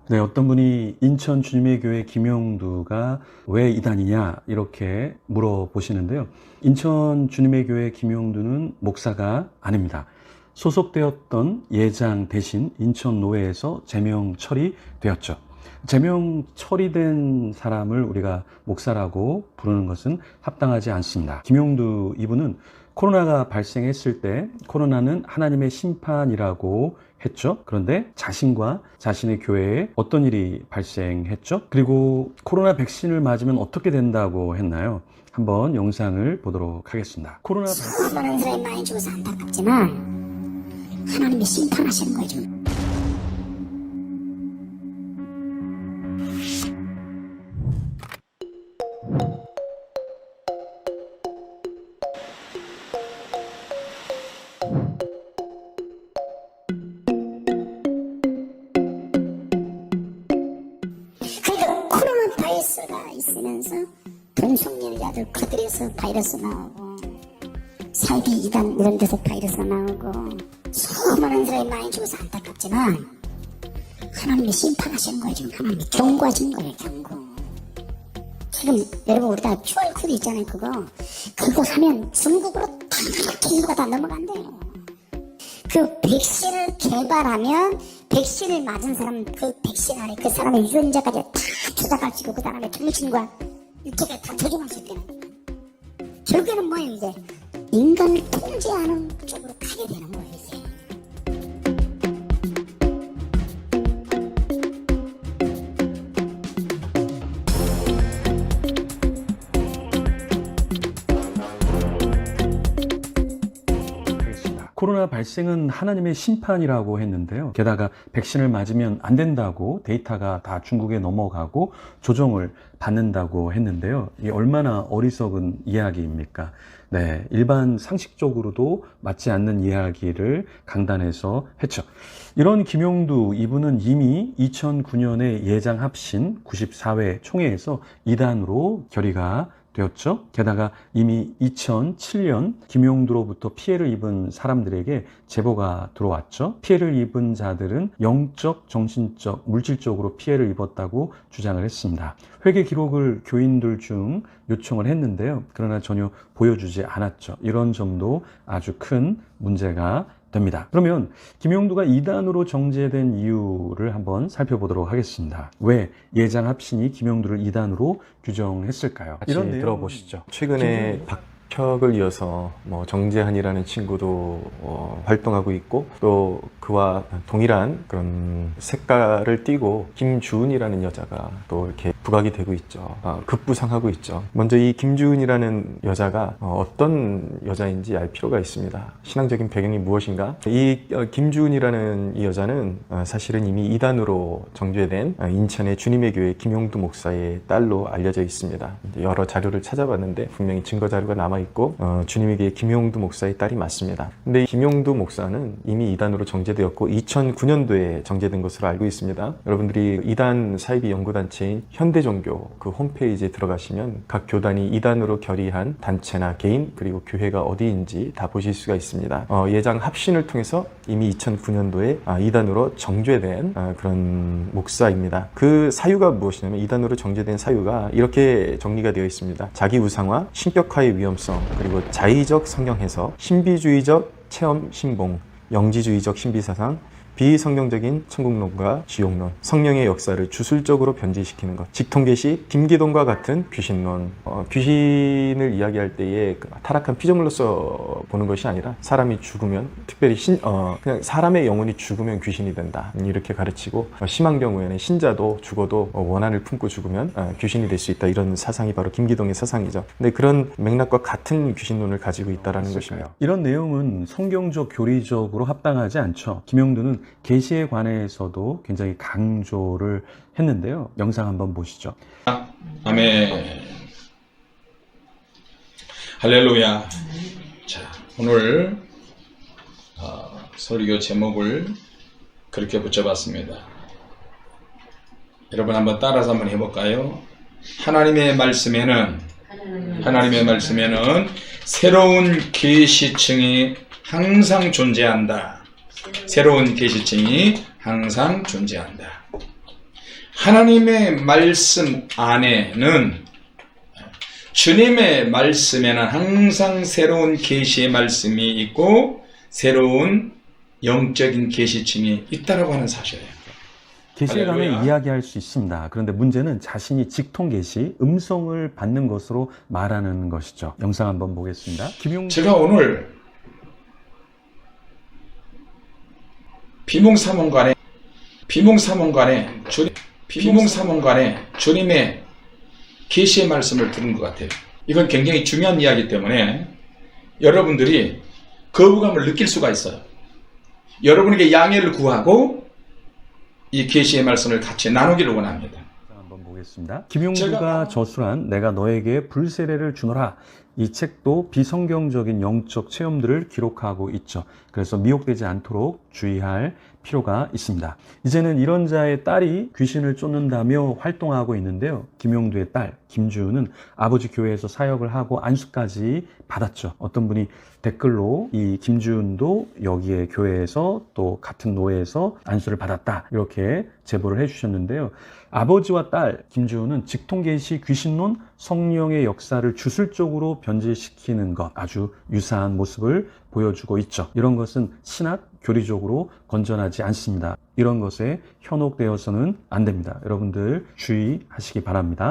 네, 어떤 분이 인천 주님의 교회 김용두가 왜 이단이냐 이렇게 물어보시는데요. 인천 주님의 교회 김용두는 목사가 아닙니다. 소속되었던 예장 대신 인천 노회에서 제명 처리되었죠. 제명 처리된 사람을 우리가 목사라고 부르는 것은 합당하지 않습니다. 김용두 이분은 코로나가 발생했을 때 코로나는 하나님의 심판이라고 했죠. 그런데 자신과 자신의 교회에 어떤 일이 발생했죠? 그리고 코로나 백신을 맞으면 어떻게 된다고 했나요? 한번 영상을 보도록 하겠습니다. 수많은 사람이 많이 죽어서 안타깝지만 하나님이 심판하시는 거예요 지금. 그러니까 코로나 바이러스가 있으면서 동성연자들 거들여서 바이러스 나오고 사이비 이단 이런 데서 바이러스가 나오고 수많은 사람이 많이 죽어서 안타깝지만 하나님이 심판하시는 거예요 지금. 하나님이 경고하시는 거예요 경고. 지금 여러분 우리 다 QR코드 있잖아요. 그거 하면 중국으로 다 기수가 다 넘어간대요. 그 백신을 개발하면 백신을 맞은 사람 그 백신 안에 그 사람의 유전자까지 다 조작할지고 그 사람의 정신과 육체가 다 조종할 수 있다는 거예요. 결국에는 뭐예요 이제 인간을 통제하는 쪽으로 가게 되는 거예요 이제. 코로나 발생은 하나님의 심판이라고 했는데요. 게다가 백신을 맞으면 안 된다고 데이터가 다 중국에 넘어가고 조정을 받는다고 했는데요. 이게 얼마나 어리석은 이야기입니까? 네, 일반 상식적으로도 맞지 않는 이야기를 강단에서 했죠. 이런 김용두 이분은 이미 2009년에 예장 합신 94회 총회에서 이단으로 결의가 되었죠. 게다가 이미 2007년 김용두로부터 피해를 입은 사람들에게 제보가 들어왔죠. 피해를 입은 자들은 영적, 정신적, 물질적으로 피해를 입었다고 주장을 했습니다. 회계 기록을 교인들 중 요청을 했는데요. 그러나 전혀 보여주지 않았죠. 이런 점도 아주 큰 문제가 됩니다. 그러면 김용두가 이단으로 정죄된 이유를 한번 살펴보도록 하겠습니다. 왜 예장 합신이 김용두를 이단으로 규정했을까요? 같이 이런 내용 들어보시죠. 최근에 박혁을 이어서 정재한이라는 친구도 활동하고 있고 또 그와 동일한 그런 색깔을 띠고 김주은이라는 여자가 또 이렇게 부각이 되고 있죠. 급부상하고 있죠. 먼저 이 김주은이라는 여자가 어떤 여자인지 알 필요가 있습니다. 신앙적인 배경이 무엇인가? 이 김주은이라는 이 여자는 사실은 이미 이단으로 정죄된 인천의 주님의 교회 김용두 목사의 딸로 알려져 있습니다. 여러 자료를 찾아봤는데 분명히 증거 자료가 남아있고 주님의 교회 김용두 목사의 딸이 맞습니다. 근데 김용두 목사는 이미 이단으로 정죄되었고 2009년도에 정죄된 것으로 알고 있습니다. 여러분들이 이단 사이비 연구단체인 현대종교 그 홈페이지에 들어가시면 각 교단이 이단으로 결의한 단체나 개인 그리고 교회가 어디인지 다 보실 수가 있습니다. 예장 합신을 통해서 이미 2009년도에 이단으로 정죄된 그런 목사입니다. 그 사유가 무엇이냐면 이단으로 정죄된 사유가 이렇게 정리가 되어 있습니다. 자기 우상화, 신격화의 위험성, 그리고 자의적 성경 해석, 신비주의적 체험 신봉, 영지주의적 신비사상, 비성경적인 천국론과 지옥론, 성령의 역사를 주술적으로 변질시키는 것, 직통계시, 김기동과 같은 귀신론, 귀신을 이야기할 때에 타락한 피조물로서 보는 것이 아니라 사람이 죽으면, 특별히 그냥 사람의 영혼이 죽으면 귀신이 된다 이렇게 가르치고, 심한 경우에는 신자도 죽어도 원한을 품고 죽으면 귀신이 될 수 있다, 이런 사상이 바로 김기동의 사상이죠. 근데 그런 맥락과 같은 귀신론을 가지고 있다는 것입니다. 이런 내용은 성경적 교리적으로 합당하지 않죠. 김용두는 계시에 관해서도 굉장히 강조를 했는데요. 영상 한번 보시죠. 아멘. 할렐루야. 자, 오늘 설교 제목을 그렇게 붙여봤습니다. 여러분 한번 따라서 한번 해볼까요? 하나님의 말씀에는 새로운 계시층이 항상 존재한다. 새로운 계시층이 항상 존재한다. 하나님의 말씀 안에는 주님의 말씀에는 항상 새로운 계시의 말씀이 있고 새로운 영적인 계시층이 있다라고 하는 사실이에요. 계시에 관해 할렐루야. 이야기할 수 있습니다. 그런데 문제는 자신이 직통 계시, 음성을 받는 것으로 말하는 것이죠. 영상 한번 보겠습니다. 제가 오늘 비몽사몽간에 주님의 계시의 말씀을 들은 것 같아요. 이건 굉장히 중요한 이야기 때문에 여러분들이 거부감을 느낄 수가 있어요. 여러분에게 양해를 구하고 이 계시의 말씀을 같이 나누기를 원합니다. 한번 보겠습니다. 김용주가 저술한 내가 너에게 불세례를 주노라. 이 책도 비성경적인 영적 체험들을 기록하고 있죠. 그래서 미혹되지 않도록 주의할 필요가 있습니다. 이제는 이런 자의 딸이 귀신을 쫓는다며 활동하고 있는데요. 김용두의 딸 김주은은 아버지 교회에서 사역을 하고 안수까지 받았죠. 어떤 분이 댓글로 이 김주은도 여기에 교회에서 또 같은 노예에서 안수를 받았다 이렇게 제보를 해주셨는데요. 아버지와 딸 김주은은 직통계시 귀신론 성령의 역사를 주술적으로 변질시키는 것 아주 유사한 모습을 보여주고 있죠. 이런 것은 신학 교리적으로 건전하지 않습니다. 이런 것에 현혹되어서는 안 됩니다. 여러분들 주의하시기 바랍니다.